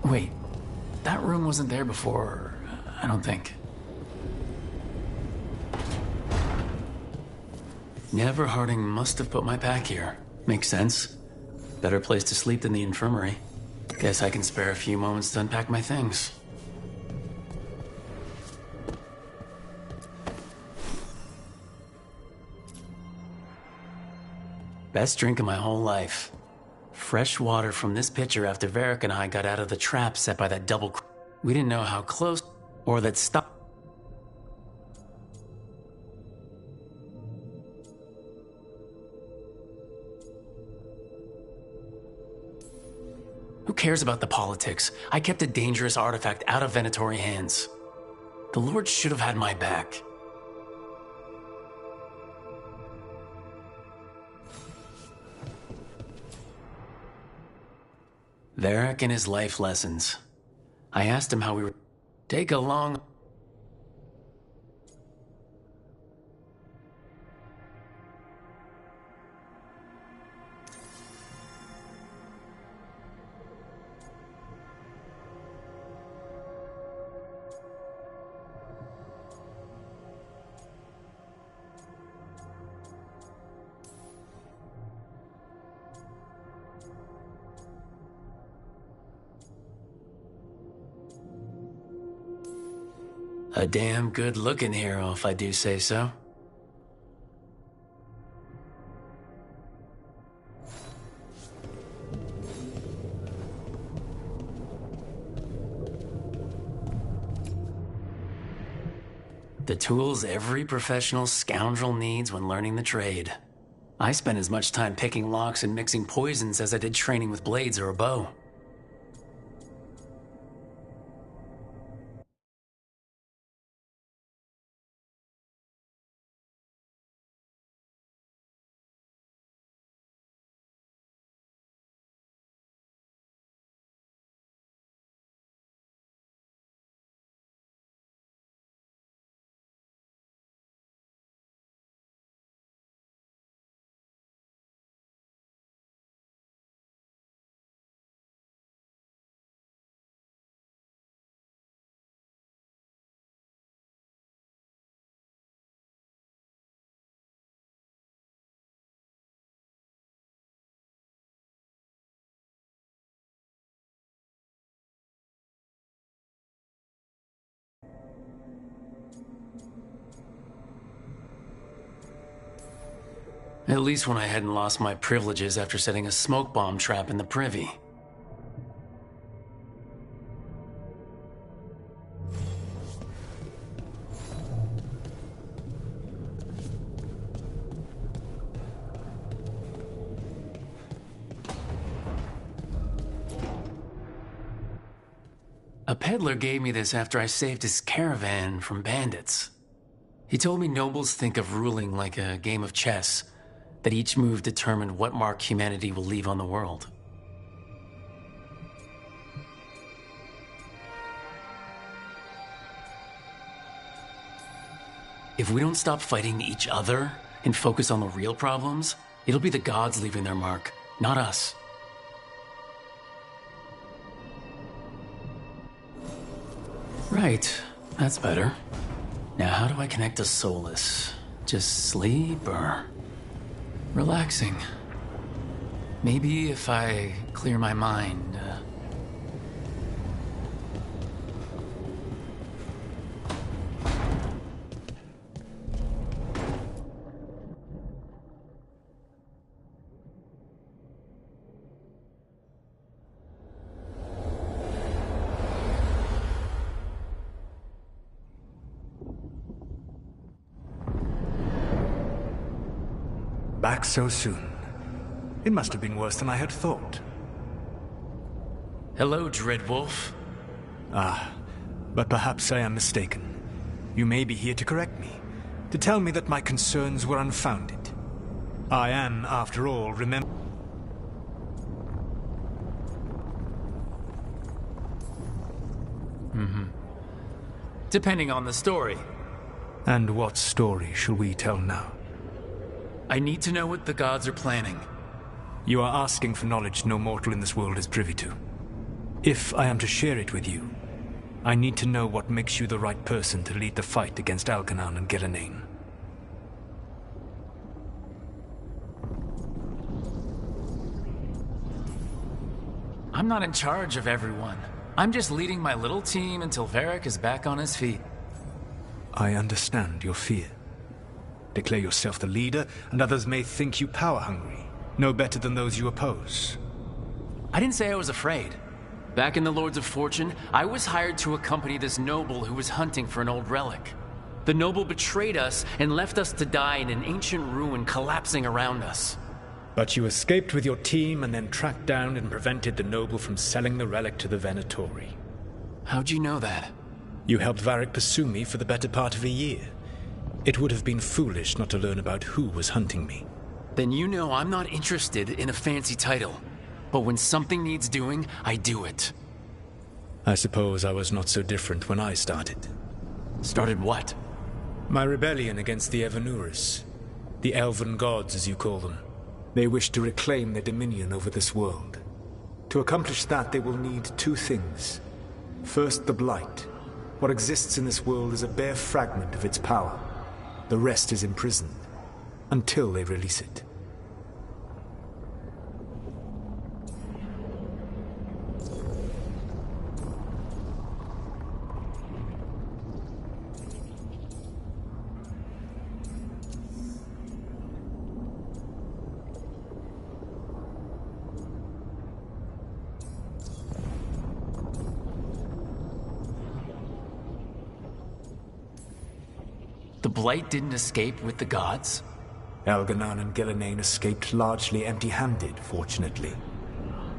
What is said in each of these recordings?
Wait, that room wasn't there before, I don't think. Neverharding must have put my pack here. Makes sense. Better place to sleep than the infirmary. Guess I can spare a few moments to unpack my things. Best drink of my whole life. Fresh water from this pitcher after Varric and I got out of the trap set by that double. We didn't know how close, or that stop. Who cares about the politics? I kept a dangerous artifact out of Venatori hands. The Lord should have had my back. Varric and his life lessons. I asked him how we were. Take a long. A damn good-looking hero, if I do say so. The tools every professional scoundrel needs when learning the trade. I spent as much time picking locks and mixing poisons as I did training with blades or a bow. At least when I hadn't lost my privileges after setting a smoke bomb trap in the privy. A peddler gave me this after I saved his caravan from bandits. He told me nobles think of ruling like a game of chess, that each move determined what mark humanity will leave on the world. If we don't stop fighting each other and focus on the real problems, it'll be the gods leaving their mark, not us. Right, that's better. Now how do I connect to Solus? Just sleep or... relaxing. Maybe if I clear my mind. Back so soon. It must have been worse than I had thought. Hello, Dreadwolf. Ah, but perhaps I am mistaken. You may be here to correct me, to tell me that my concerns were unfounded. I am, after all, Depending on the story. And what story shall we tell now? I need to know what the gods are planning. You are asking for knowledge no mortal in this world is privy to. If I am to share it with you, I need to know what makes you the right person to lead the fight against Algernon and Gillenane. I'm not in charge of everyone. I'm just leading my little team until Varric is back on his feet. I understand your fear. Declare yourself the leader, and others may think you power-hungry, no better than those you oppose. I didn't say I was afraid. Back in the Lords of Fortune, I was hired to accompany this noble who was hunting for an old relic. The noble betrayed us and left us to die in an ancient ruin collapsing around us. But you escaped with your team and then tracked down and prevented the noble from selling the relic to the Venatori. How'd you know that? You helped Varric pursue me for the better part of a year. It would have been foolish not to learn about who was hunting me. Then you know I'm not interested in a fancy title. But when something needs doing, I do it. I suppose I was not so different when I started. Started what? My rebellion against the Evanuris. The Elven Gods, as you call them. They wish to reclaim their dominion over this world. To accomplish that, they will need two things. First, the Blight. What exists in this world is a bare fragment of its power. The rest is imprisoned, until they release it. The Blight didn't escape with the gods? Algernon and Gillenane escaped largely empty-handed, fortunately.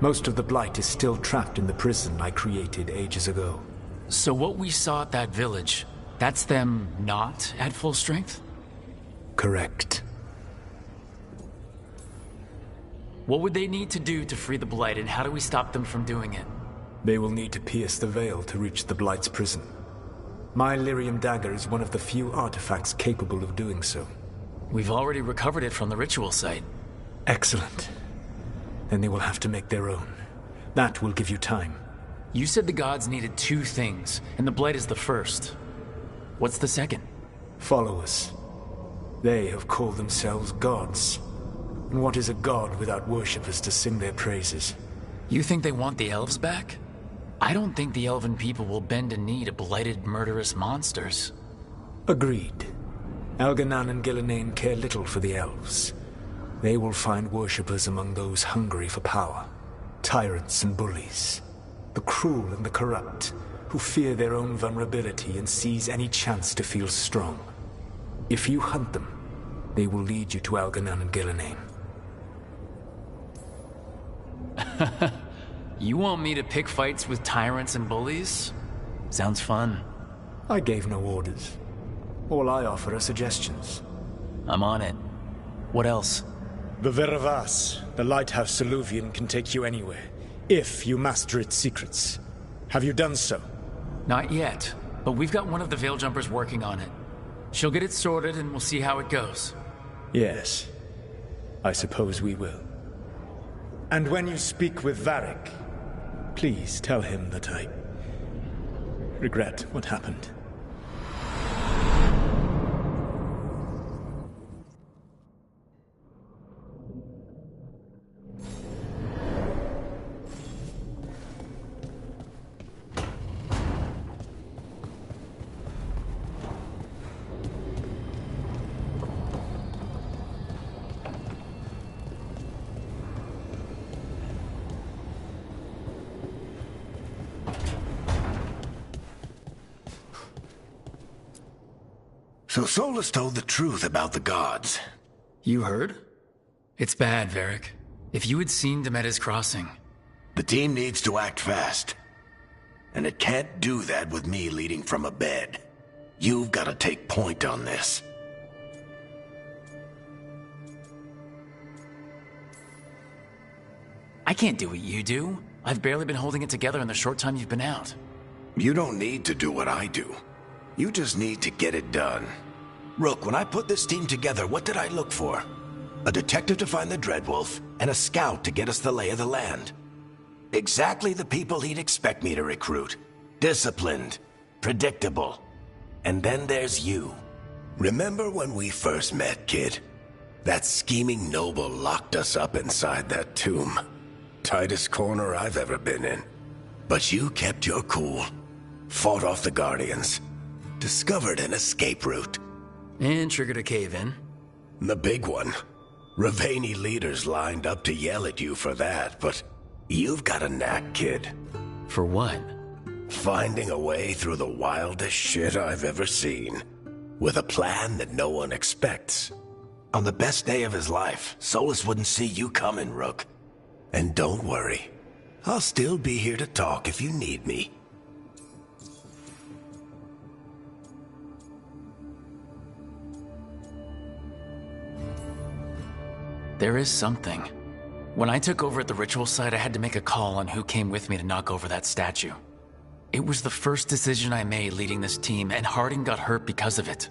Most of the Blight is still trapped in the prison I created ages ago. So what we saw at that village, that's them not at full strength? Correct. What would they need to do to free the Blight, and how do we stop them from doing it? They will need to pierce the veil to reach the Blight's prison. My Lyrium dagger is one of the few artifacts capable of doing so. We've already recovered it from the ritual site. Excellent. Then they will have to make their own. That will give you time. You said the gods needed two things, and the Blight is the first. What's the second? Followers. They have called themselves gods. And what is a god without worshippers to sing their praises? You think they want the elves back? I don't think the elven people will bend a knee to blighted, murderous monsters. Agreed. Algernon and Gillenane care little for the elves. They will find worshippers among those hungry for power. Tyrants and bullies. The cruel and the corrupt, who fear their own vulnerability and seize any chance to feel strong. If you hunt them, they will lead you to Algernon and Gillenane. You want me to pick fights with tyrants and bullies? Sounds fun. I gave no orders. All I offer are suggestions. I'm on it. What else? The Veravas, the lighthouse Soluvian, can take you anywhere, if you master its secrets. Have you done so? Not yet, but we've got one of the Veil Jumpers working on it. She'll get it sorted and we'll see how it goes. Yes. I suppose we will. And when you speak with Varric, please tell him that I regret what happened. So Solas told the truth about the gods. You heard? It's bad, Varric. If you had seen Demeda's crossing... The team needs to act fast. And it can't do that with me leading from a bed. You've got to take point on this. I can't do what you do. I've barely been holding it together in the short time you've been out. You don't need to do what I do. You just need to get it done. Rook, when I put this team together, what did I look for? A detective to find the Dreadwolf, and a scout to get us the lay of the land. Exactly the people he'd expect me to recruit. Disciplined, predictable. And then there's you. Remember when we first met, kid? That scheming noble locked us up inside that tomb. Tightest corner I've ever been in. But you kept your cool. Fought off the Guardians. Discovered an escape route. And triggered a cave-in. The big one. Ravani leaders lined up to yell at you for that, but you've got a knack, kid. For what? Finding a way through the wildest shit I've ever seen. With a plan that no one expects. On the best day of his life, Solas wouldn't see you coming, Rook. And don't worry. I'll still be here to talk if you need me. There is something. When I took over at the ritual site, I had to make a call on who came with me to knock over that statue. It was the first decision I made leading this team, and Harding got hurt because of it.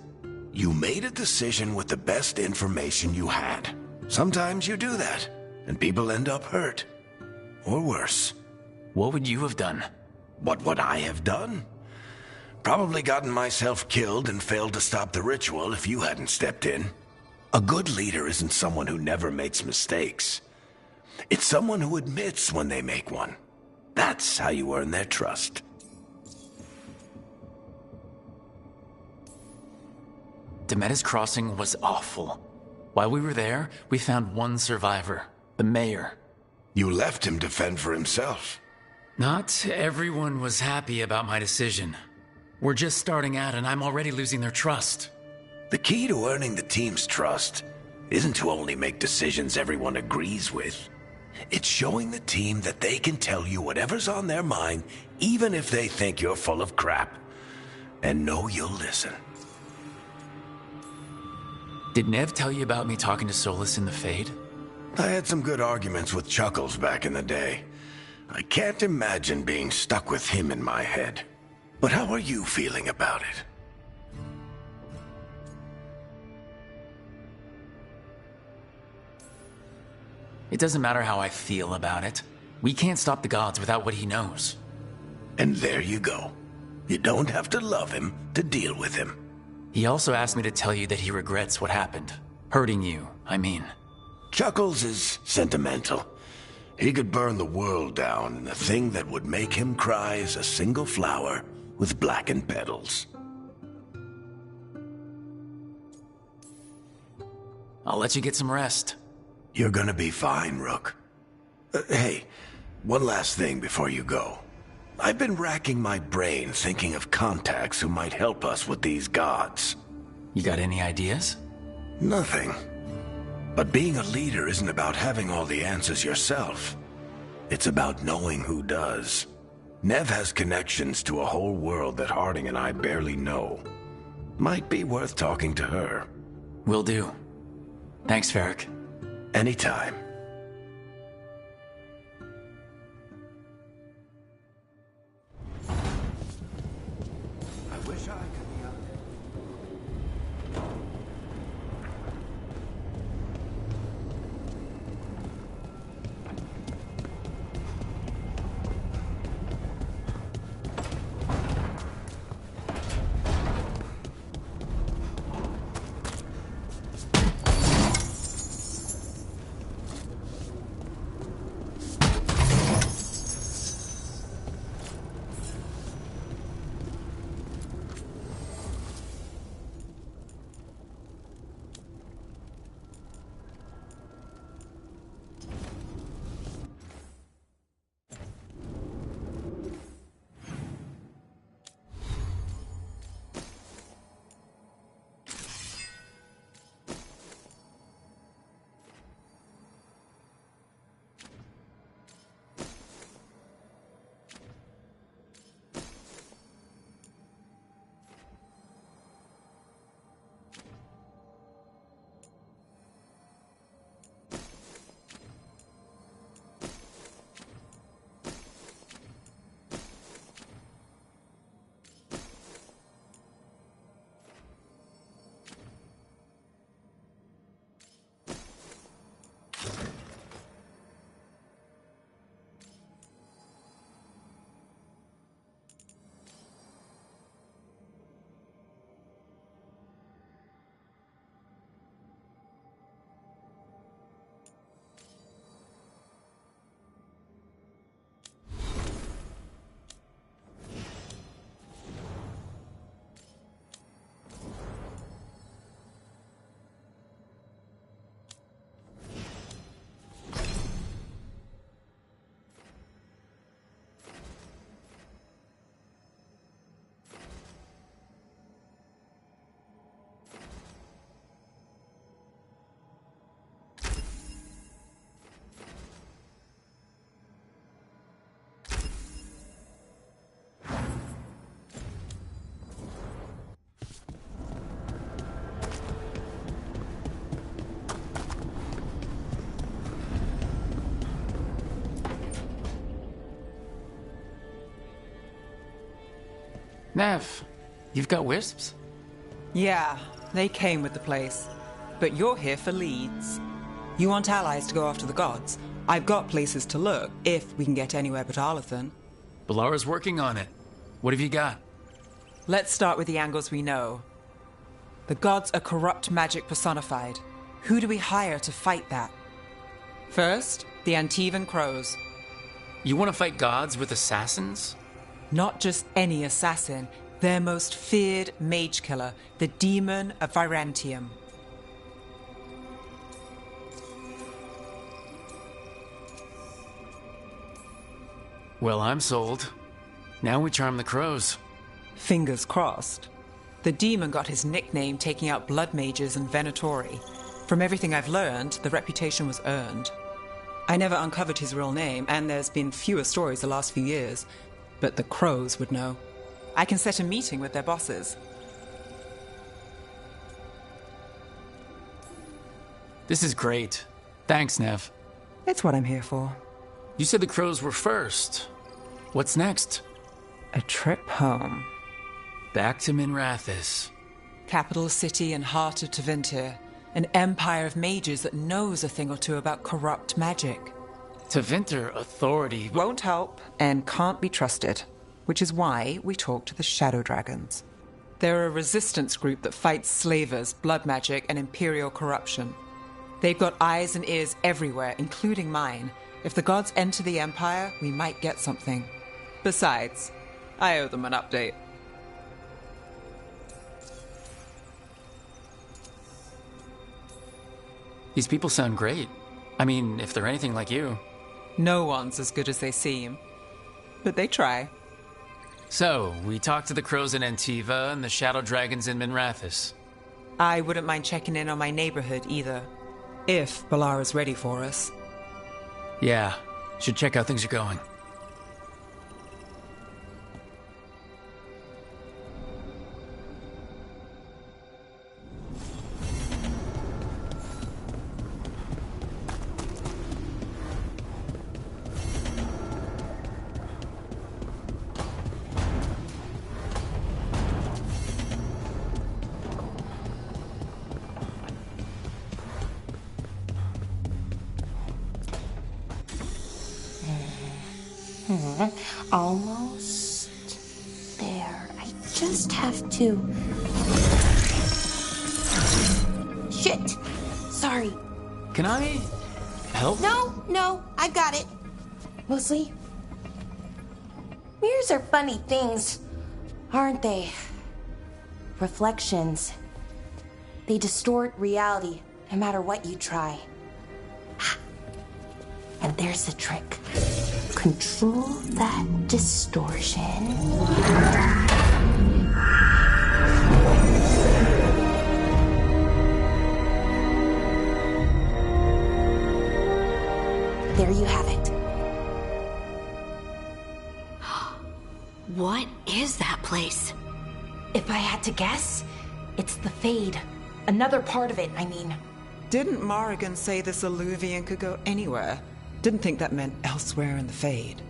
You made a decision with the best information you had. Sometimes you do that, and people end up hurt. Or worse. What would you have done? What would I have done? Probably gotten myself killed and failed to stop the ritual if you hadn't stepped in. A good leader isn't someone who never makes mistakes. It's someone who admits when they make one. That's how you earn their trust. Demeda's Crossing was awful. While we were there, we found one survivor, the mayor. You left him to fend for himself. Not everyone was happy about my decision. We're just starting out and I'm already losing their trust. The key to earning the team's trust isn't to only make decisions everyone agrees with. It's showing the team that they can tell you whatever's on their mind, even if they think you're full of crap. And know you'll listen. Did Nev tell you about me talking to Solas in the Fade? I had some good arguments with Chuckles back in the day. I can't imagine being stuck with him in my head. But how are you feeling about it? It doesn't matter how I feel about it. We can't stop the gods without what he knows. And there you go. You don't have to love him to deal with him. He also asked me to tell you that he regrets what happened. Hurting you, I mean. Chuckles is sentimental. He could burn the world down, and the thing that would make him cry is a single flower with blackened petals. I'll let you get some rest. You're gonna be fine, Rook. Hey, one last thing before you go. I've been racking my brain thinking of contacts who might help us with these gods. You got any ideas? Nothing. But being a leader isn't about having all the answers yourself. It's about knowing who does. Nev has connections to a whole world that Harding and I barely know. Might be worth talking to her. Will do. Thanks, Varric. Anytime. I wish I could be out there. Nev, you've got wisps? Yeah, they came with the place. But you're here for leads. You want allies to go after the gods? I've got places to look, if we can get anywhere but Arlathan. Balara's working on it. What have you got? Let's start with the angles we know. The gods are corrupt magic personified. Who do we hire to fight that? First, the Antivan Crows. You want to fight gods with assassins? Not just any assassin, their most feared mage killer, the Demon of Virantium. Well, I'm sold. Now we charm the crows. Fingers crossed. The demon got his nickname taking out blood mages and Venatori. From everything I've learned, the reputation was earned. I never uncovered his real name, and there's been fewer stories the last few years, but the crows would know. I can set a meeting with their bosses. This is great. Thanks, Nev. It's what I'm here for. You said the crows were first. What's next? A trip home. Back to Minrathous. Capital city and heart of Tevinter. An empire of mages that knows a thing or two about corrupt magic. Tevinter authority Won't help and can't be trusted, which is why we talk to the Shadow Dragons. They're a resistance group that fights slavers, blood magic, and imperial corruption. They've got eyes and ears everywhere, including mine. If the gods enter the Empire, we might get something. Besides, I owe them an update. These people sound great. I mean, if they're anything like you. No one's as good as they seem. But they try. So, we talked to the crows in Antiva and the shadow dragons in Minrathous. I wouldn't mind checking in on my neighborhood either. If Balara's ready for us. Yeah, should check how things are going. Almost there. I just have to... Shit! Sorry. Can I help? No, I've got it. Mostly, mirrors are funny things, aren't they? Reflections. They distort reality, no matter what you try. And there's the trick. Control that distortion. There you have it. What is that place? If I had to guess, it's the Fade. Another part of it, I mean. Didn't Morrigan say this Illuvian could go anywhere? Didn't think that meant elsewhere in the Fade.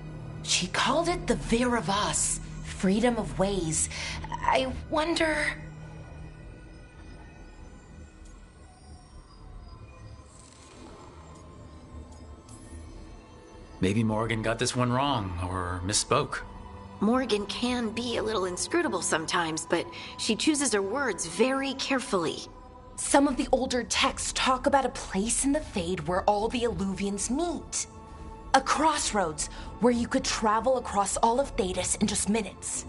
She called it the Vir of Us, freedom of ways. I wonder... Maybe Morgan got this one wrong, or misspoke. Morgan can be a little inscrutable sometimes, but she chooses her words very carefully. Some of the older texts talk about a place in the Fade where all the Illuvians meet. A crossroads where you could travel across all of Thedas in just minutes.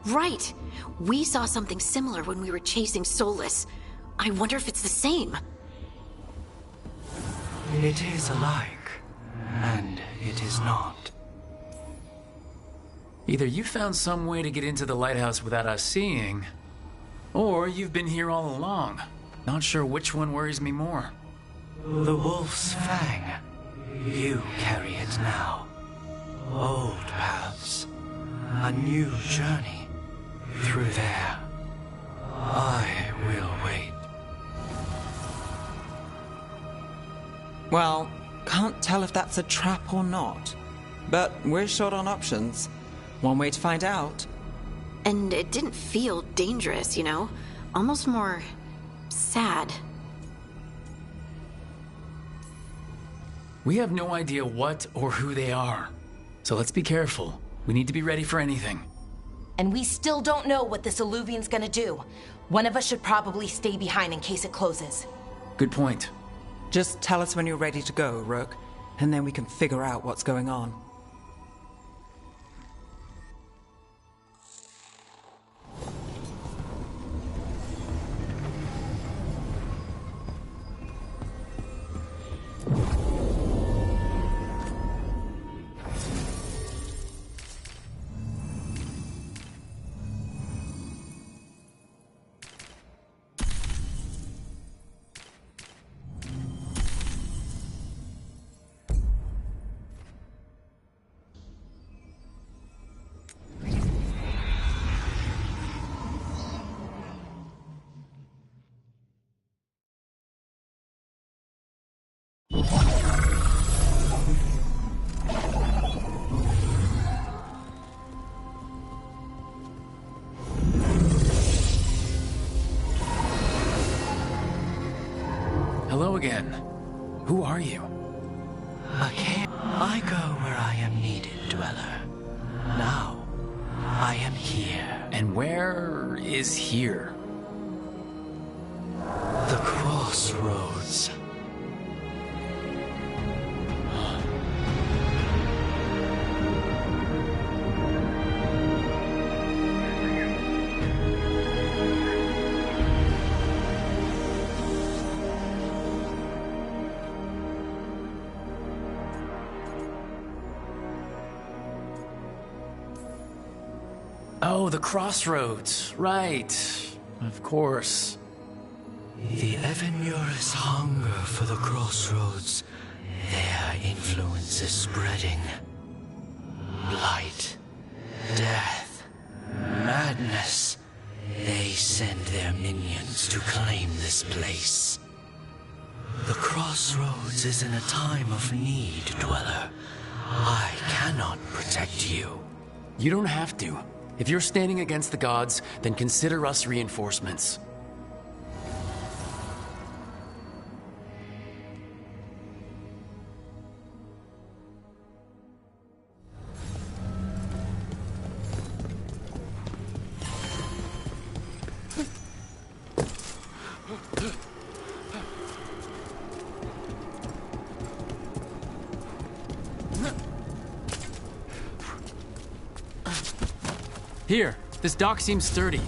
Right. We saw something similar when we were chasing Solus. I wonder if it's the same. It is alike, and it is not. Either you found some way to get into the lighthouse without us seeing, or you've been here all along. Not sure which one worries me more. The Wolf's Fang. You carry it now. Old paths. A new journey. Through there. I will wait. Well, can't tell if that's a trap or not. But we're short on options. One way to find out. And it didn't feel dangerous, you know? Almost more sad. We have no idea what or who they are. So let's be careful. We need to be ready for anything. And we still don't know what this Illuvian's gonna do. One of us should probably stay behind in case it closes. Good point. Just tell us when you're ready to go, Rook, and then we can figure out what's going on. Hello again. Who are you? Okay, I go where I am needed, Dweller. Now, I am here. And where is here? The Crossroads. Oh, the Crossroads. Right. Of course. The Evenurus hunger for the Crossroads. Their influence is spreading. Blight, death, madness. They send their minions to claim this place. The Crossroads is in a time of need, Dweller. I cannot protect you. You don't have to. If you're standing against the gods, then consider us reinforcements. Here, this dock seems sturdy.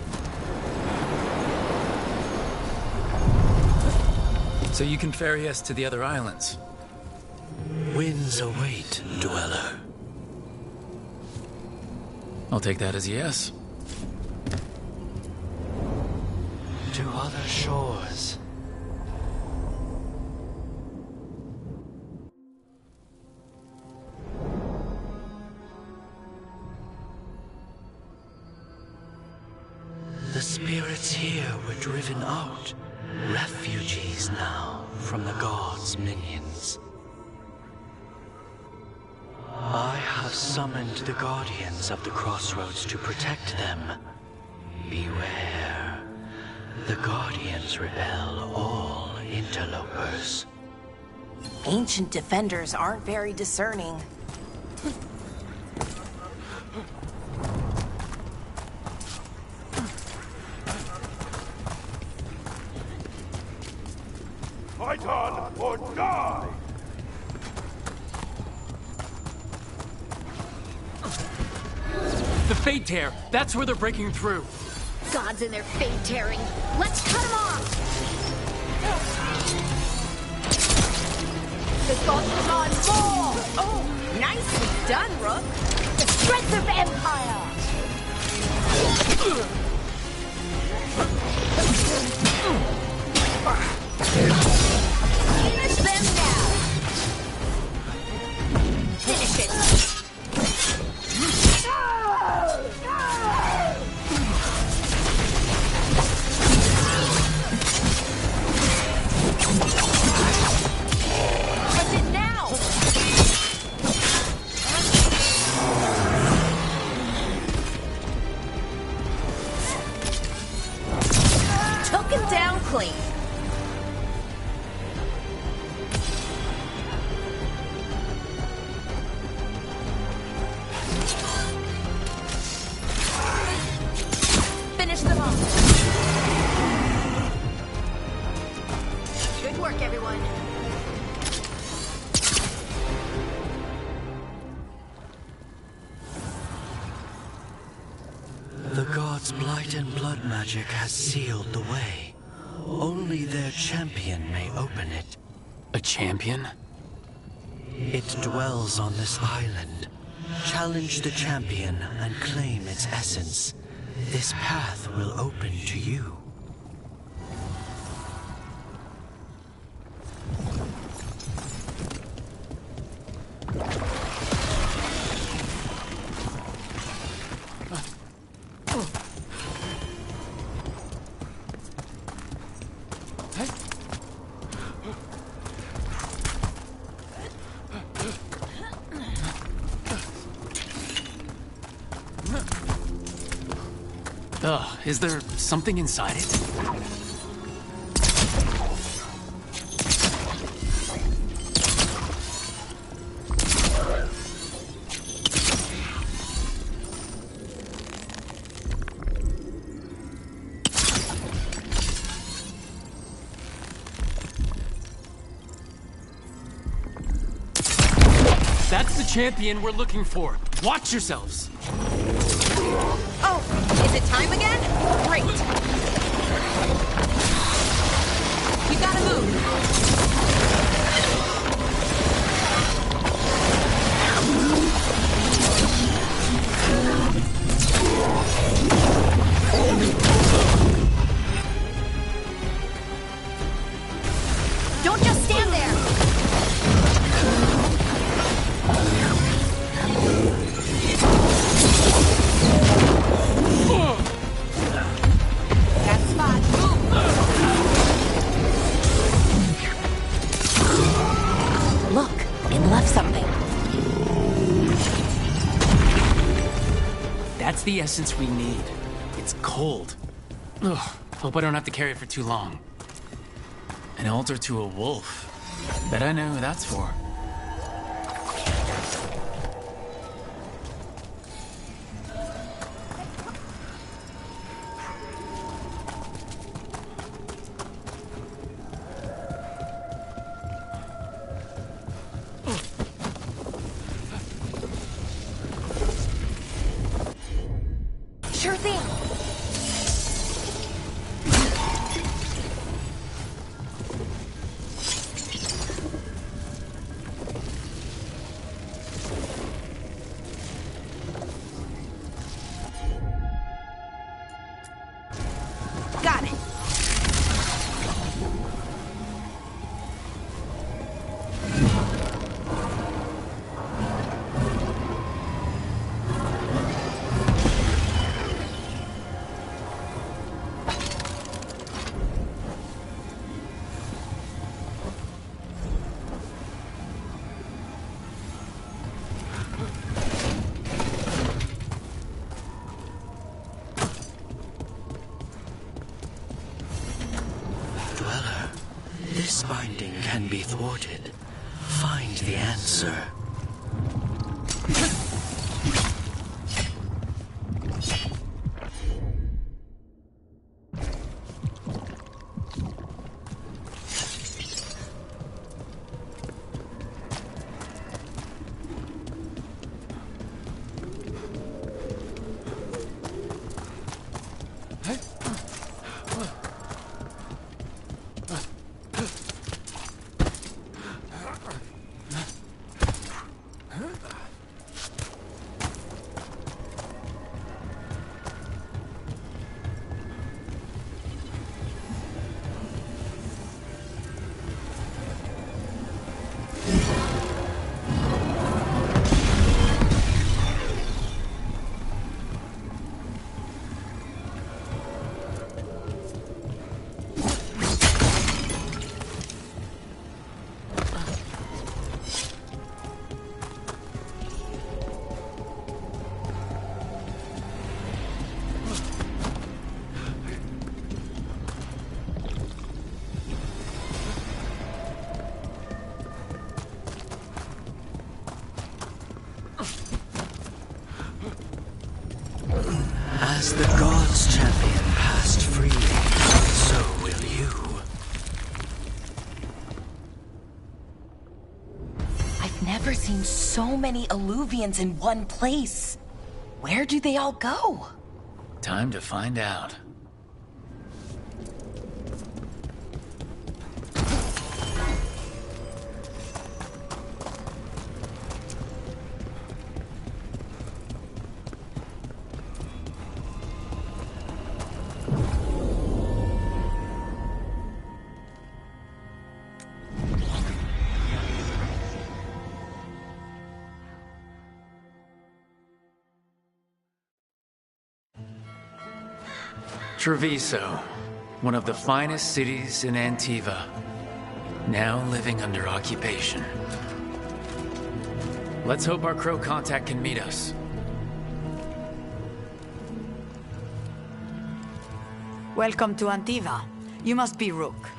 So you can ferry us to the other islands? Winds await, Dweller. I'll take that as a yes. To other shores. The spirits here were driven out, refugees now from the gods' minions. I have summoned the guardians of the Crossroads to protect them. Beware. The guardians repel all interlopers. Ancient defenders aren't very discerning. Fight on or die! The Fate Tear! That's where they're breaking through! Gods and their fate tearing. Let's cut them off! The gods are on more! Oh, nicely done, Rook! The strength of Empire! Finish them now! Finish it! End it now! Blight and blood magic has sealed the way. Only their champion may open it. A champion? It dwells on this island. Challenge the champion and claim its essence. This path will open to you. Ugh, is there something inside it? That's the champion we're looking for. Watch yourselves. Oh, is it time again? Great. You gotta move. Don't just stand there. That spot. Move. Look, it left something. That's the essence we need. It's cold. Ugh, hope I don't have to carry it for too long. An altar to a wolf. Bet I know who that's for. Sure thing. Got it. Dweller, this binding can be thwarted. Find the answer. As the gods' champion passed freely, so will you. I've never seen so many Illuvians in one place. Where do they all go? Time to find out. Treviso, one of the finest cities in Antiva, now living under occupation. Let's hope our crow contact can meet us. Welcome to Antiva. You must be Rook.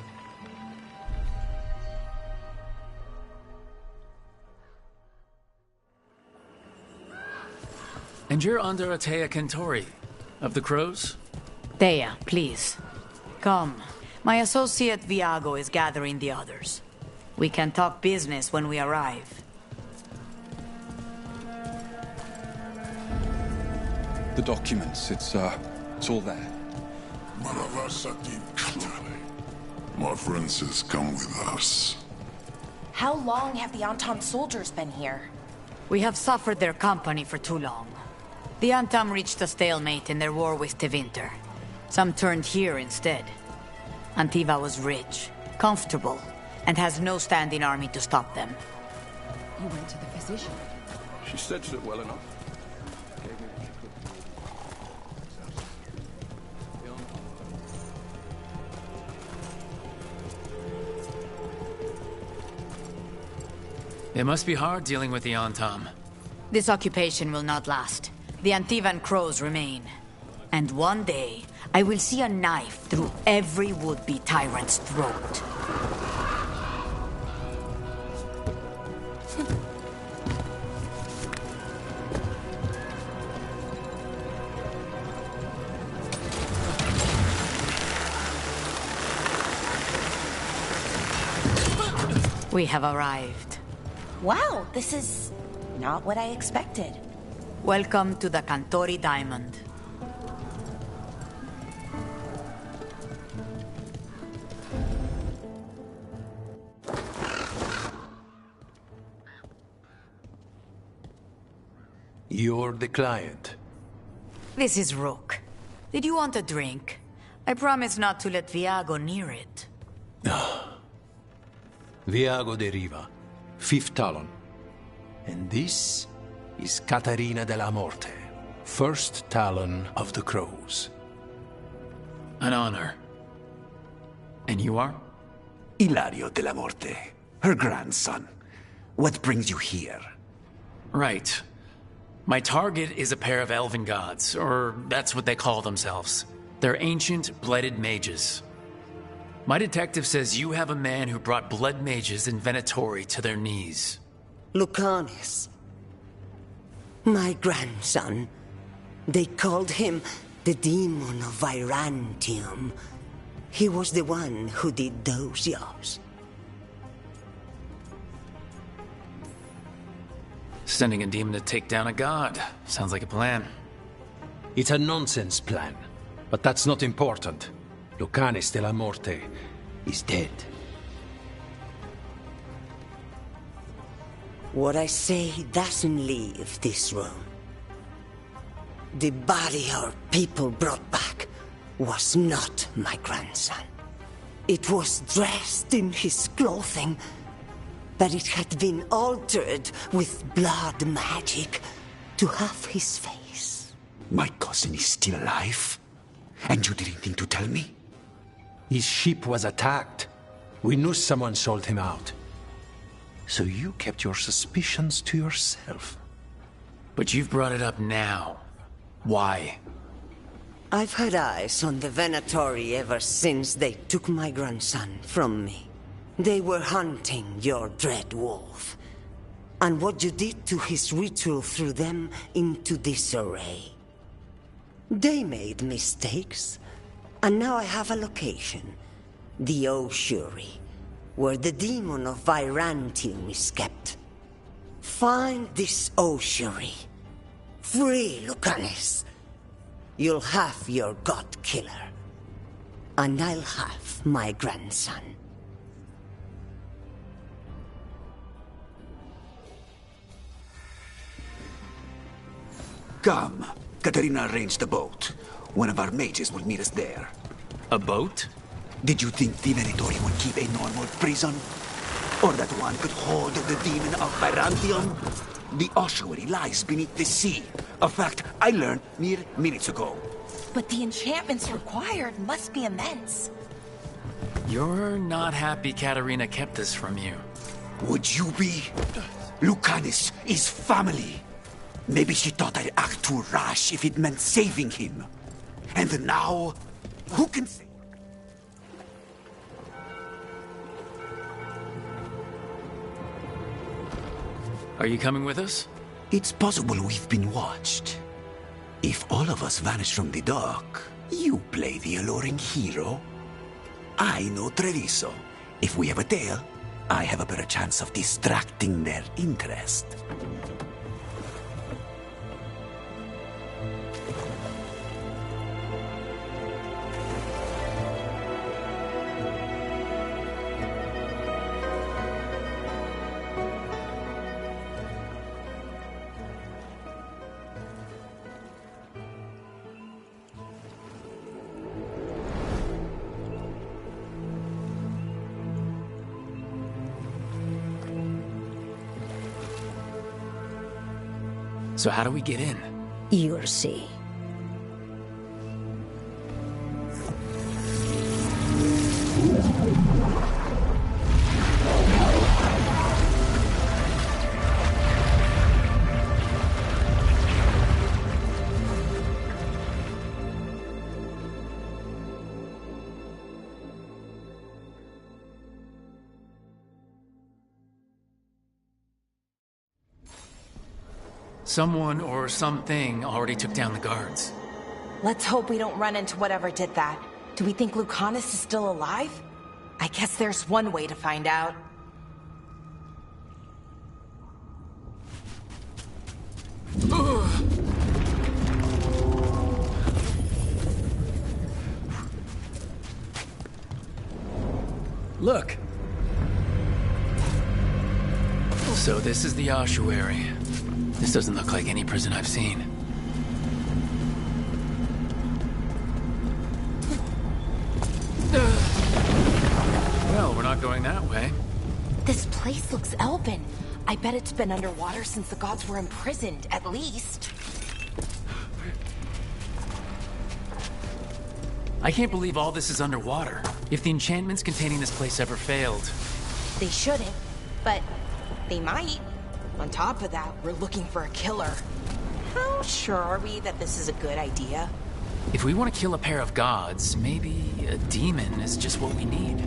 And you're under Atea Kentori, of the Crows? Thea, please. Come. My associate Viago is gathering the others. We can talk business when we arrive. The documents, it's all there. My friend says come with us. How long have the Antam soldiers been here? We have suffered their company for too long. The Antam reached a stalemate in their war with Tevinter. Some turned here instead. Antiva was rich, comfortable, and has no standing army to stop them. You went to the physician. She stitched it well enough. It must be hard dealing with the Antam. This occupation will not last. The Antivan crows remain. And one day, I will see a knife through every would-be tyrant's throat. We have arrived. Wow, this is not what I expected. Welcome to the Cantori Diamond. You're the client. This is Rook. Did you want a drink? I promise not to let Viago near it. Viago de Riva, Fifth Talon. And this is Catarina de la Morte, First Talon of the Crows. An honor. And you are? Ilario de la Morte, her grandson. What brings you here? Right. My target is a pair of elven gods, or that's what they call themselves. They're ancient, blooded mages. My detective says you have a man who brought blood mages in Venatori to their knees. Lucanis. My grandson. They called him the Demon of Virantium. He was the one who did those jobs. Sending a demon to take down a god. Sounds like a plan. It's a nonsense plan, but that's not important. Lucanis de la Morte is dead. What I say doesn't leave this room. The body our people brought back was not my grandson. It was dressed in his clothing, but it had been altered with blood magic to have his face. My cousin is still alive? And you didn't think to tell me? His ship was attacked. We knew someone sold him out. So you kept your suspicions to yourself. But you've brought it up now. Why? I've had eyes on the Venatori ever since they took my grandson from me. They were hunting your dread wolf. And what you did to his ritual threw them into disarray. They made mistakes, and now I have a location. The Oshuri, where the demon of Virantium is kept. Find this Oshuri. Free Lucanis. you'll have your god killer. And I'll have my grandson. Come. Katarina arranged a boat. One of our mages will meet us there. A boat? Did you think the Venatori would keep a normal prison? Or that one could hold the demon of Byzantium? The ossuary lies beneath the sea. A fact I learned mere minutes ago. But the enchantments required must be immense. You're not happy Katarina kept this from you. Would you be? Lucanus is family. Maybe she thought I'd act too rash if it meant saving him. And now, who can say? Are you coming with us? It's possible we've been watched. If all of us vanish from the dock, you play the alluring hero. I know Treviso. If we have a tail, I have a better chance of distracting their interest. So how do we get in? You'll see. Someone or something already took down the guards. Let's hope we don't run into whatever did that. Do we think Lucanus is still alive? I guess there's one way to find out. Look. So this is the ossuary. This doesn't look like any prison I've seen. Well, we're not going that way. This place looks elven. I bet it's been underwater since the gods were imprisoned, at least. I can't believe all this is underwater. If the enchantments containing this place ever failed... They shouldn't, but they might. On top of that, we're looking for a killer. How sure are we that this is a good idea? If we want to kill a pair of gods, maybe a demon is just what we need.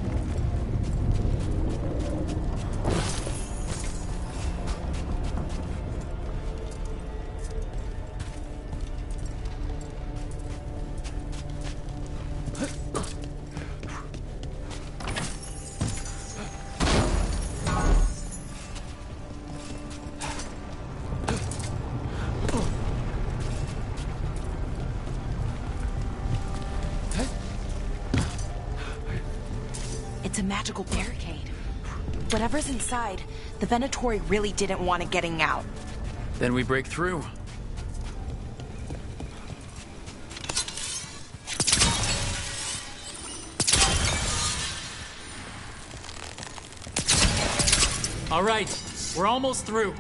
It's a magical barricade. Whatever's inside, the Venatori really didn't want it getting out. Then we break through. All right, we're almost through.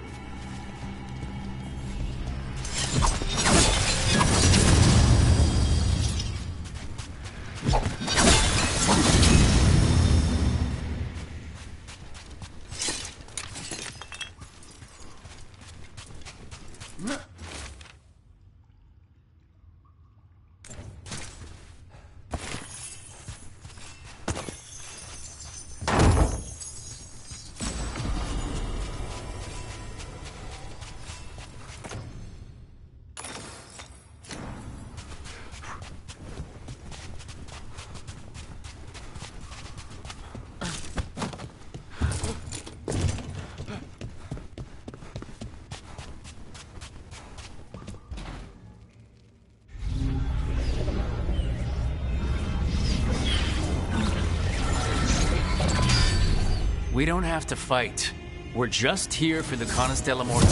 We don't have to fight. We're just here for the Canas de la Morte.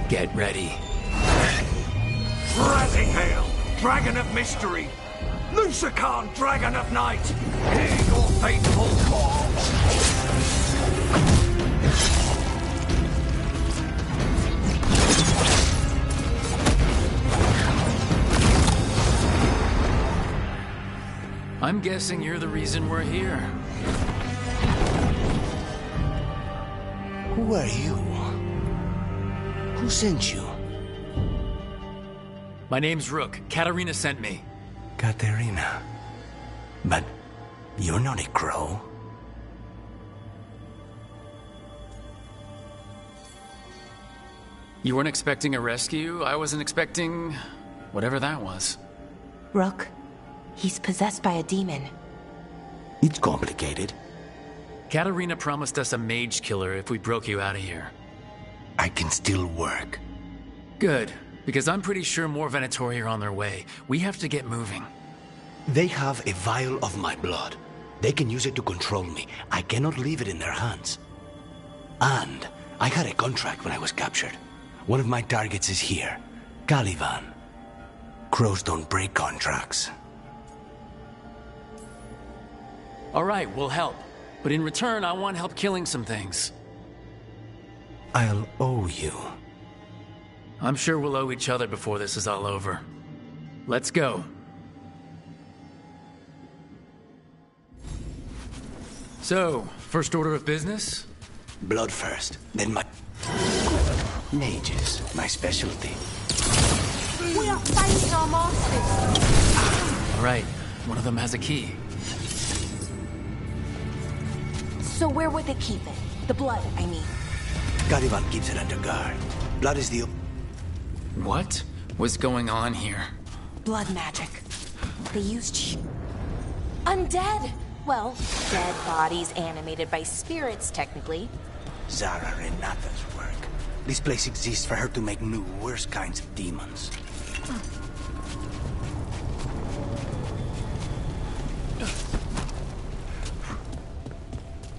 Get ready. Rising Hail, Dragon of Mystery! Lucican, Dragon of Night! Hear your faithful call! I'm guessing you're the reason we're here. Who are you? Who sent you? My name's Rook. Katarina sent me. Katerina. But you're not a crow. You weren't expecting a rescue? I wasn't expecting... whatever that was. Rook, he's possessed by a demon. It's complicated. Katarina promised us a mage killer if we broke you out of here. I can still work. Good, because I'm pretty sure more Venatori are on their way. We have to get moving. They have a vial of my blood. They can use it to control me. I cannot leave it in their hands. And I had a contract when I was captured. One of my targets is here, Caliban. Crows don't break contracts. All right, we'll help. But in return, I want help killing some things. I'll owe you. I'm sure we'll owe each other before this is all over. Let's go. So, first order of business? Blood first, then my... mages, my specialty. We are fighting our masters! All right, one of them has a key. So where would they keep it? The blood, I mean. Caliban keeps it under guard. Blood is the... What was going on here? Blood magic. They used... undead! Well, dead bodies animated by spirits, technically. Zara Renata's work. This place exists for her to make new, worse kinds of demons.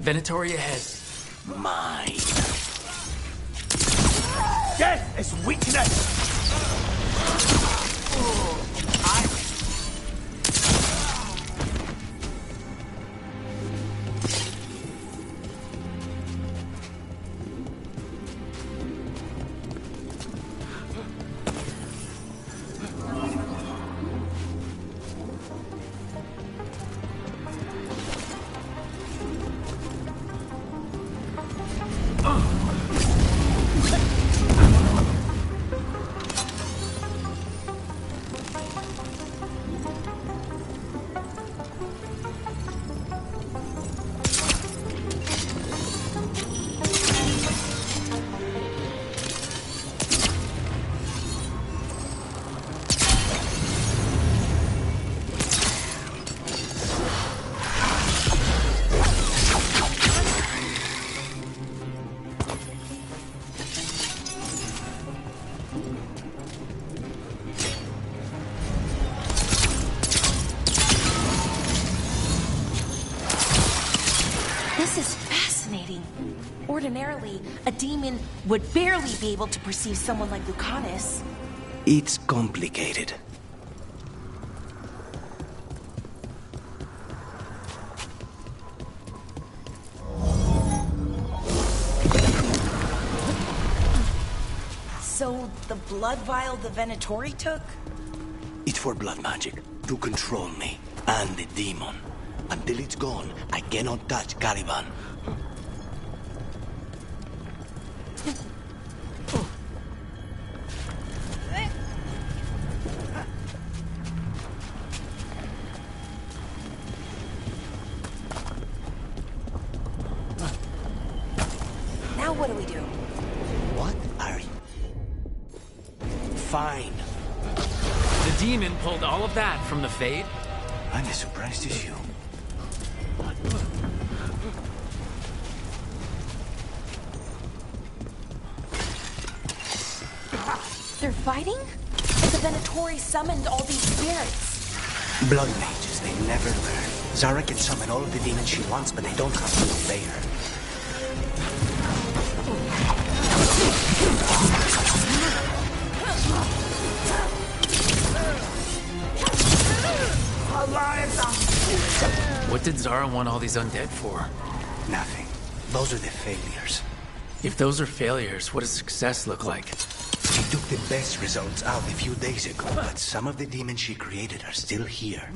Venatori ahead. Mine. Death is weakness! This is fascinating. Ordinarily, a demon would barely be able to perceive someone like Lucanus. It's complicated. So, the blood vial the Venatori took? It's for blood magic, to control me, and the demon. Until it's gone, I cannot touch Caliban. Now what do we do? What are you? Fine. The demon pulled all of that from the Fade? I'm as surprised as you. They're fighting? The Venatori summoned all these spirits. Blood mages, they never learn. Zara can summon all of the demons she wants, but they don't have to obey her. did Zara want all these undead for? Nothing. Those are the failures. If those are failures, what does success look like? She took the best results out a few days ago, but some of the demons she created are still here.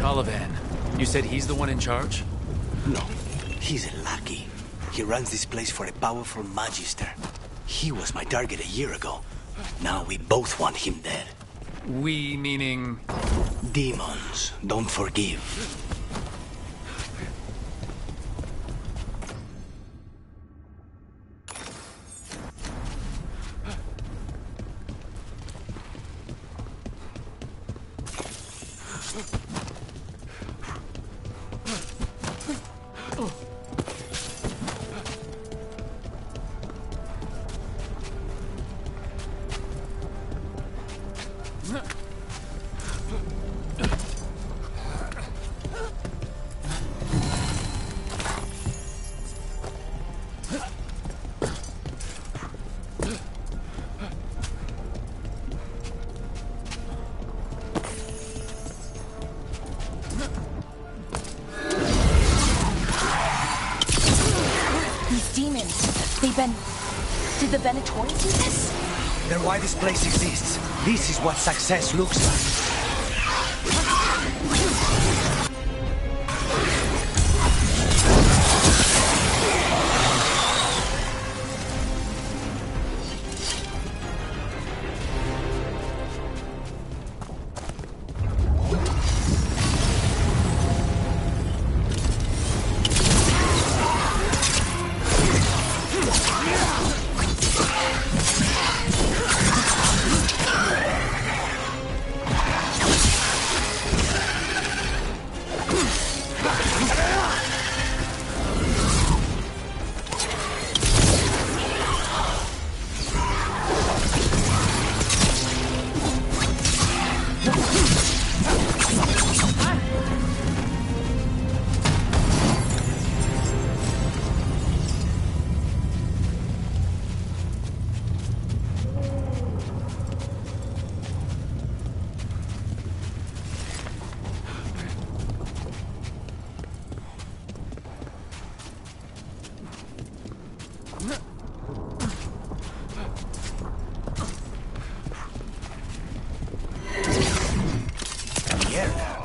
Caliban, you said he's the one in charge? No, he's a lackey. He runs this place for a powerful magister. He was my target a year ago. Now we both want him dead. We meaning... Demons don't forgive. Did the Venatori do this? They're why this place exists. This is what success looks like.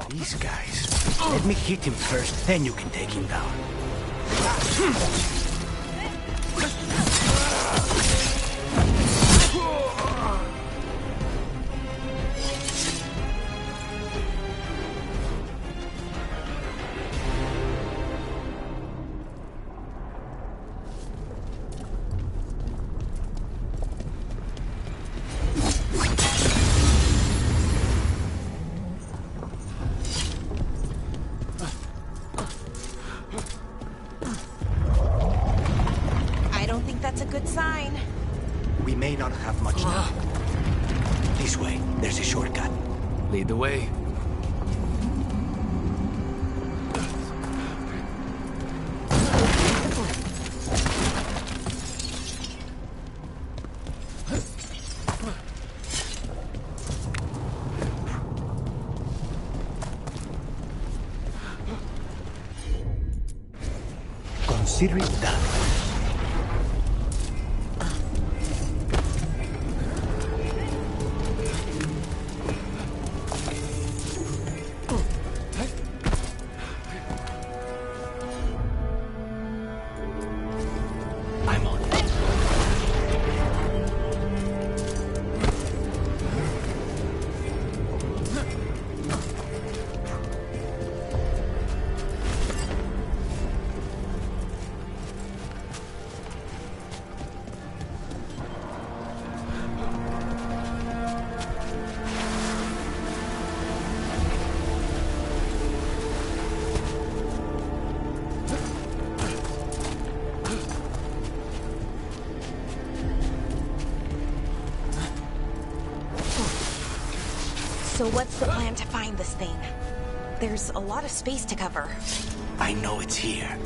These guys. Let me hit him first, then you can take him down. We may not have much time. This way, there's a shortcut. Lead the way. Consider it done. So what's the plan to find this thing? There's a lot of space to cover. I know it's here.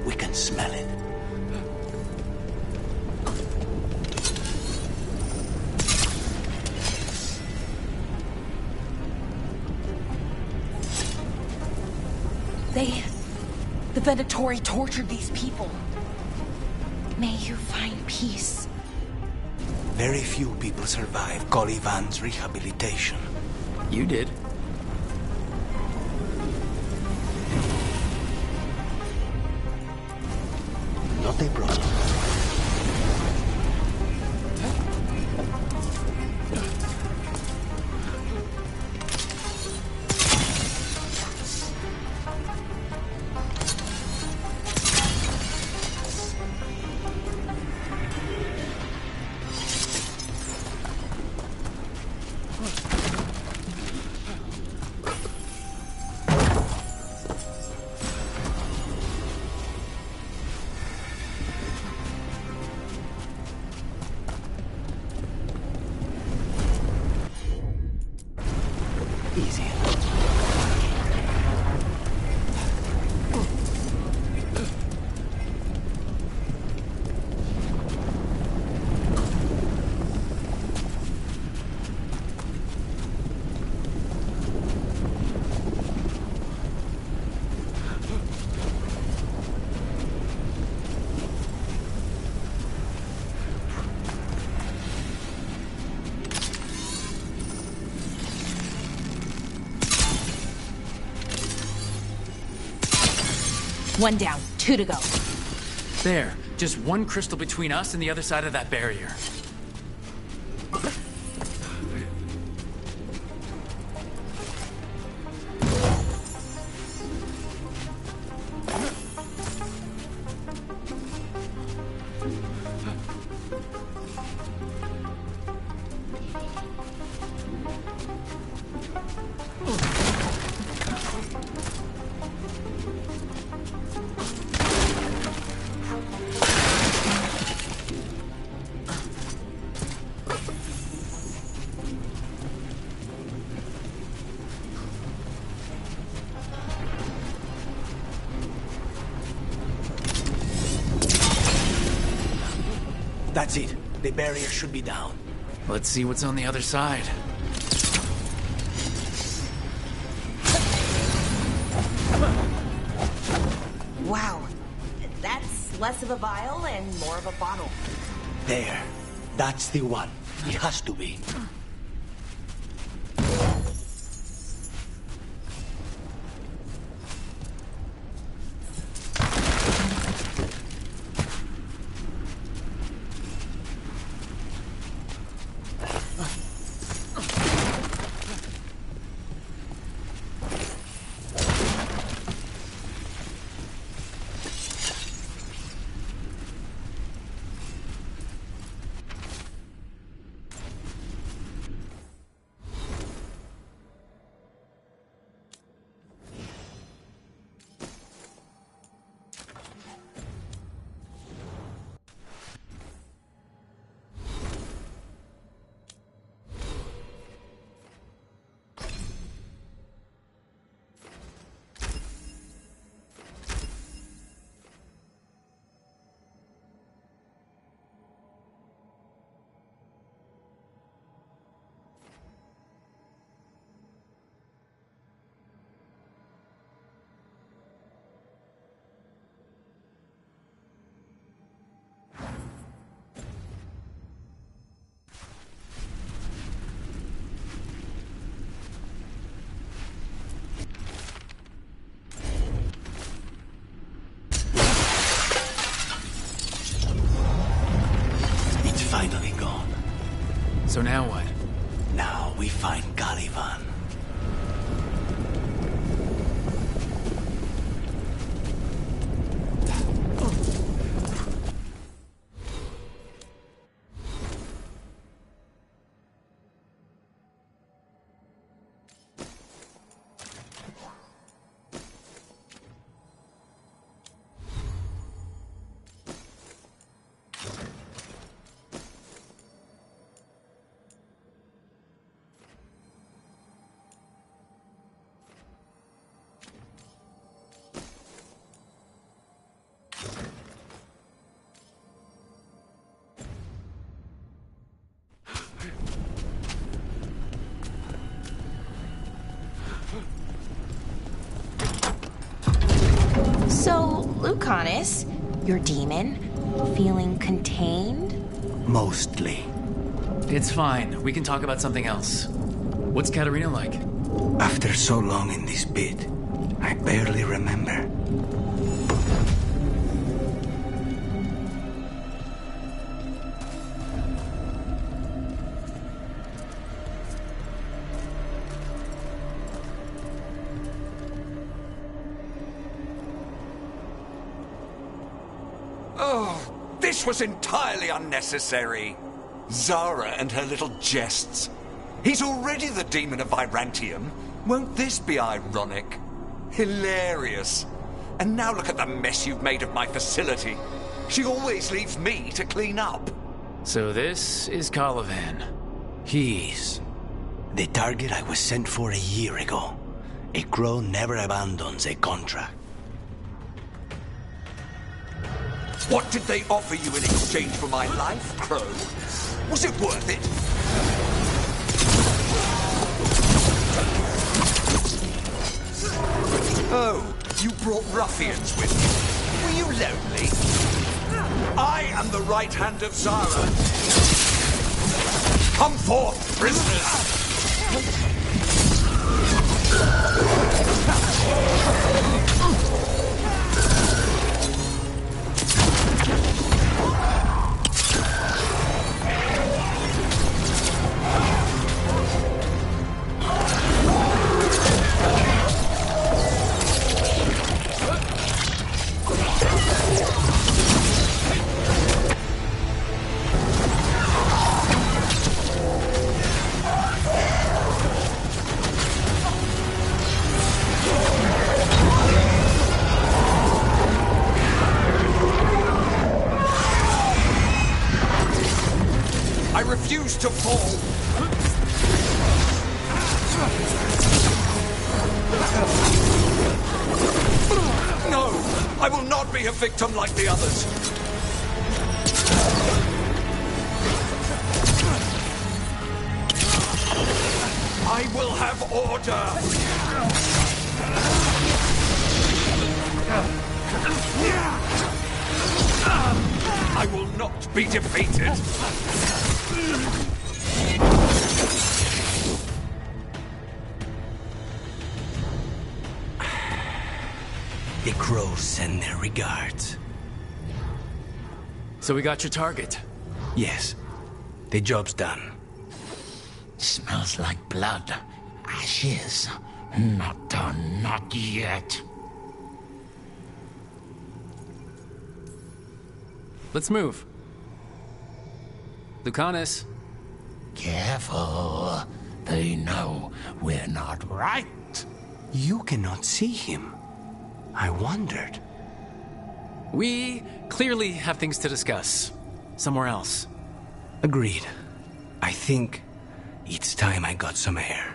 We can smell it. The Venatori tortured these people. May you find peace. Very few people survive Calivan's rehabilitation. You did. Not a problem. One down, 2 to go. There. Just one crystal between us and the other side of that barrier. That's it. The barrier should be down. Let's see what's on the other side. Wow. That's less of a vial and more of a bottle. There. That's the one. It has to be. Finally gone. So now what? Now we find Calivan. Lucanus, your demon, feeling contained? Mostly. It's fine. We can talk about something else. What's Katerina like? After so long in this pit, I barely remember. Oh, this was entirely unnecessary. Zara and her little jests. He's already the demon of Virantium. Won't this be ironic? Hilarious. And now look at the mess you've made of my facility. She always leaves me to clean up. So this is Calivan. He's the target I was sent for a year ago. A crow never abandons a contract. What did they offer you in exchange for my life, Crow? Was it worth it? Oh, you brought ruffians with you. Were you lonely? I am the right hand of Zara. Come forth, prisoners! I refuse to fall. No, I will not be a victim like the others. I will have order. I will not be defeated. The crows send their regards. So we got your target? Yes. The job's done. Smells like blood. Ashes. Not done, not yet. Let's move. Lucanus. Careful. They know we're not right. You cannot see him. I wondered. We clearly have things to discuss. Somewhere else. Agreed. I think it's time I got some air.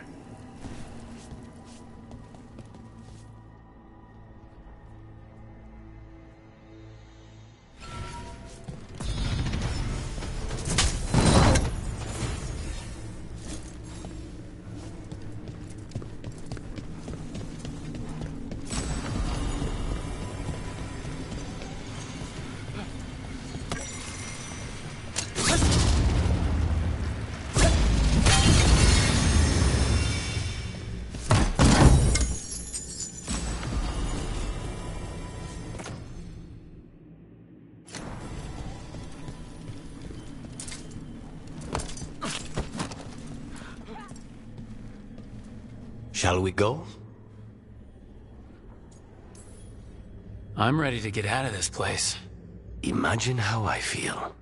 Shall we go? I'm ready to get out of this place. Imagine how I feel.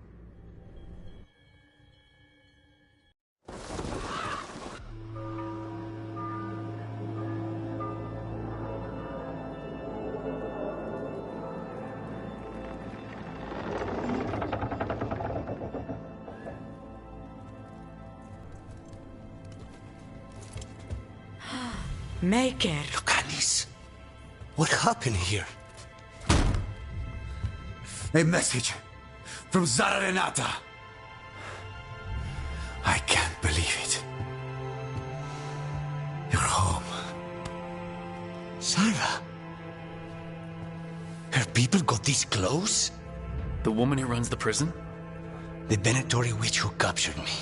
Maker. Lucanus, what happened here? A message from Zara Renata. I can't believe it. You're home. Zara. Her people got this close? The woman who runs the prison? The Venatori witch who captured me.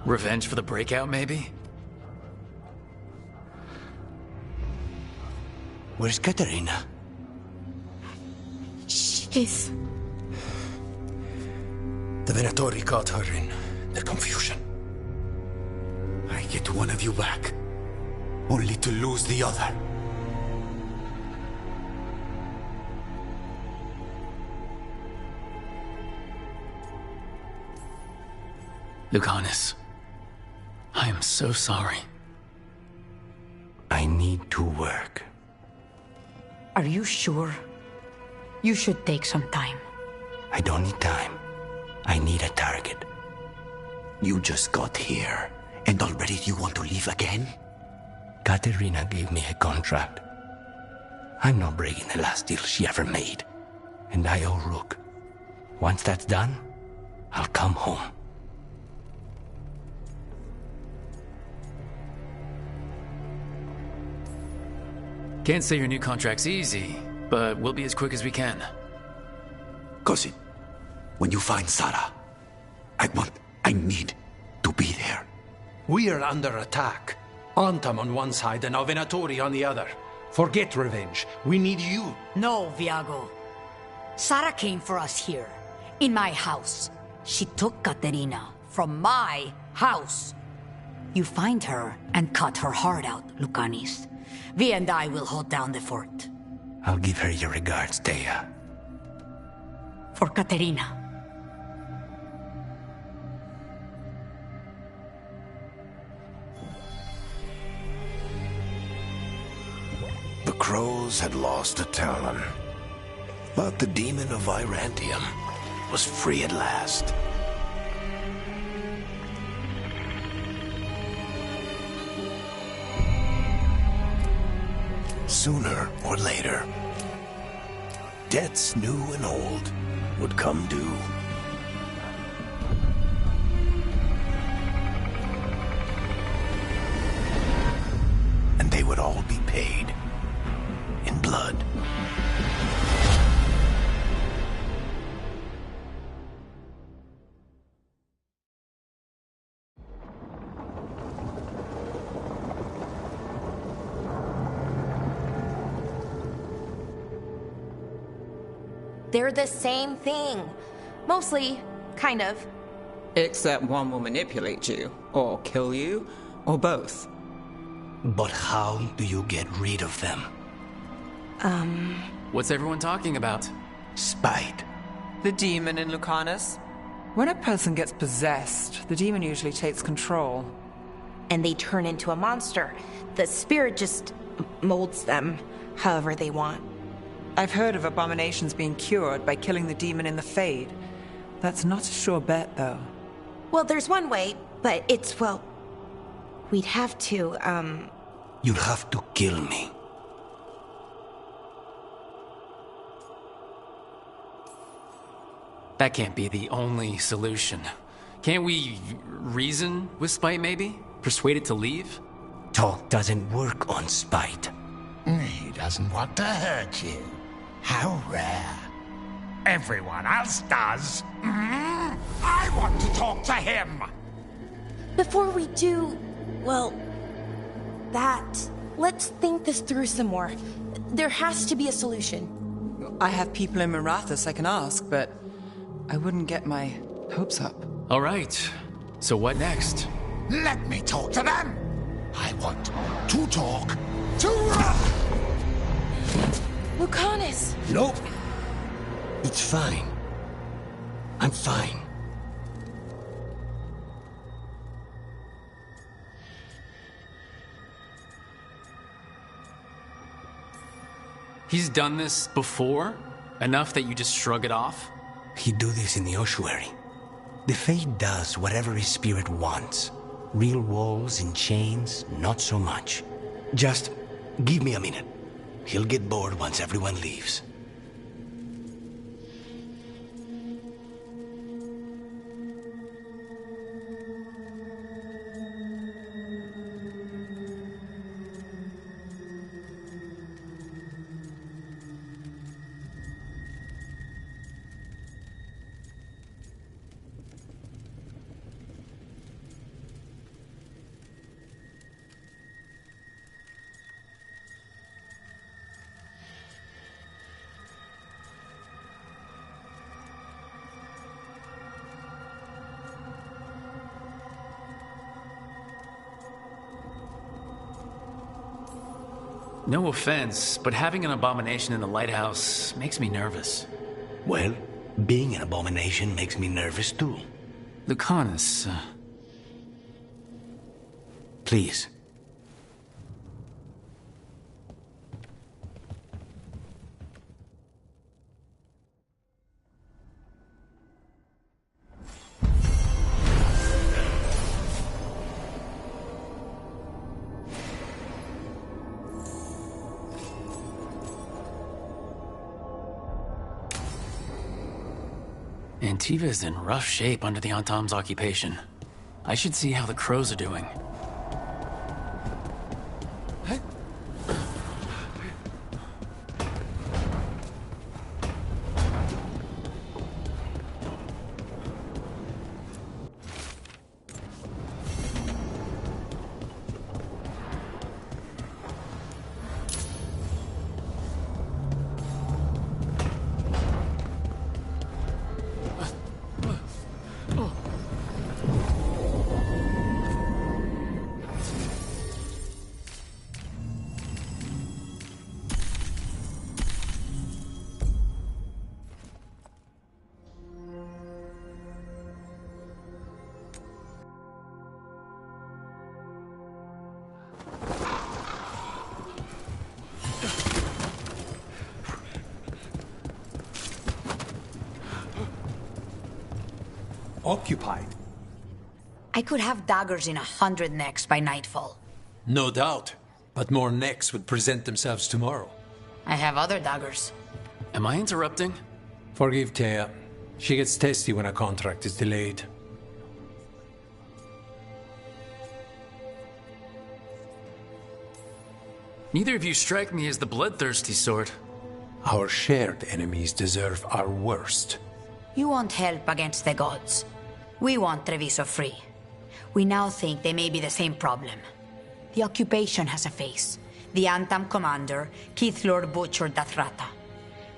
Revenge for the breakout, maybe? Where's Katerina? She's... The Venatori caught her in their confusion. I get one of you back, only to lose the other. Lucanus, I am so sorry. I need to work. Are you sure? You should take some time. I don't need time. I need a target. You just got here, and already you want to leave again? Katerina gave me a contract. I'm not breaking the last deal she ever made. And I owe Rook. Once that's done, I'll come home. Can't say your new contract's easy, but we'll be as quick as we can. Cousin, when you find Sarah, I need to be there. We are under attack. Antam on one side and Venatori on the other. Forget revenge. We need you. No, Viago. Sarah came for us here, in my house. She took Katerina from my house. You find her and cut her heart out, Lucanis. Vi and I will hold down the fort. I'll give her your regards, Thea. For Katerina. The crows had lost a Talon, but the demon of Irantium was free at last. Sooner or later, debts new and old would come due. And they would all be paid in blood. They're the same thing. Mostly, kind of. Except one will manipulate you, or kill you, or both. But how do you get rid of them? What's everyone talking about? Spite. The demon in Lucanus. When a person gets possessed, the demon usually takes control. And they turn into a monster. The spirit just molds them however they want. I've heard of abominations being cured by killing the demon in the Fade. That's not a sure bet, though. Well, there's one way, but it's, well... We'd have to, You'd have to kill me. That can't be the only solution. Can't we reason with Spite, maybe? Persuade it to leave? Talk doesn't work on Spite. He doesn't want to hurt you. How rare. Everyone else does. I want to talk to him. Before we do, well, let's think this through some more. There has to be a solution. I have people in Marathas I can ask, but I wouldn't get my hopes up. All right. So what next? Let me talk to them. I want to talk to... Lucanus! Nope. It's fine. I'm fine. He's done this before? Enough that you just shrug it off? He'd do this in the ossuary. The Fade does whatever his spirit wants. Real walls and chains, not so much. Just give me a minute. He'll get bored once everyone leaves. No offense, but having an abomination in the lighthouse makes me nervous. Well, being an abomination makes me nervous too. Lucanus, Please. Antiva is in rough shape under the Antam's occupation. I should see how the Crows are doing. Occupied? I could have daggers in 100 necks by nightfall. No doubt. But more necks would present themselves tomorrow. I have other daggers. Am I interrupting? Forgive Thea. She gets testy when a contract is delayed. Neither of you strike me as the bloodthirsty sort. Our shared enemies deserve our worst. You want help against the gods. We want Treviso free. We now think they may be the same problem. The occupation has a face. The Antam commander, Keith Lord Butcher Dathrata.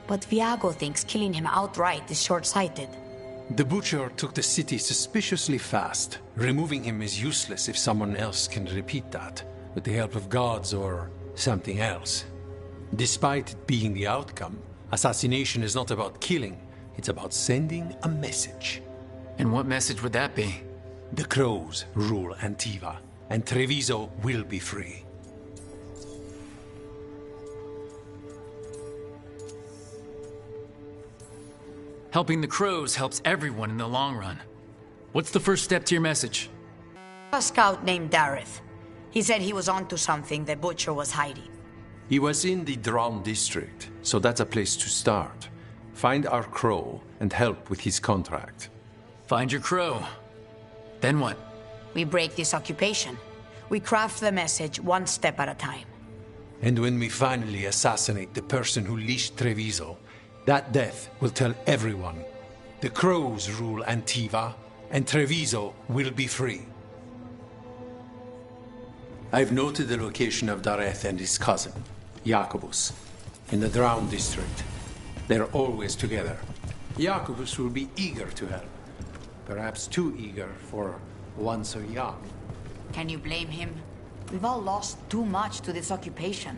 But Viago thinks killing him outright is short-sighted. The Butcher took the city suspiciously fast. Removing him is useless if someone else can repeat that, with the help of gods or something else. Despite it being the outcome, assassination is not about killing, it's about sending a message. And what message would that be? The Crows rule Antiva, and Treviso will be free. Helping the Crows helps everyone in the long run. What's the first step to your message? A scout named Dareth. He said he was onto something the Butcher was hiding. He was in the Drown district, so that's a place to start. Find our Crow and help with his contract. Find your Crow. Then what? We break this occupation. We craft the message one step at a time. And when we finally assassinate the person who leashed Treviso, that death will tell everyone. The Crows rule Antiva, and Treviso will be free. I've noted the location of Dareth and his cousin, Jacobus, in the Drown district. They're always together. Jacobus will be eager to help. Perhaps too eager for one so young. Can you blame him? We've all lost too much to this occupation.